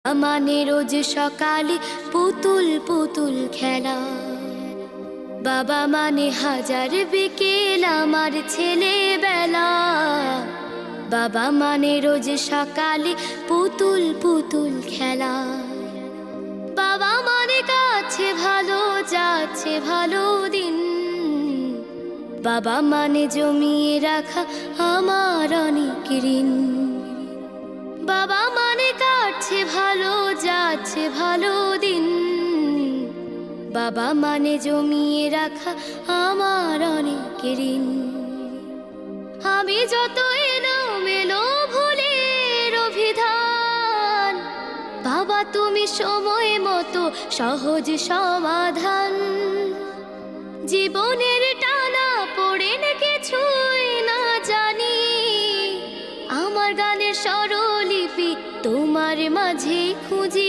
মানে রোজ সকালে পুতুল পুতুল খেলা, বাবা মানে হাজার বিকেল আমার ছেলেবেলা। বাবা মানে রোজ সকালে পুতুল পুতুল খেলা, বাবা মানে কাছে ভালো যাচ্ছে ভালো দিন। বাবা মানে জমিয়ে রাখা আমার অনেক ঋণ। বাবা মানে কাটছে ভালো যাচ্ছে ভালো দিন। বাবা মানে জমিয়ে রাখা আমার অনেক ঋণ। আমি যত এলোমেলো ভুলের অভিধান, বাবা তুমি সময় মতো সহজ সমাধান। জীবনের টানা পড়ে না কিছুই না জানি, আমার গানের স্বরলিপি তোমার মাঝে খুঁজি।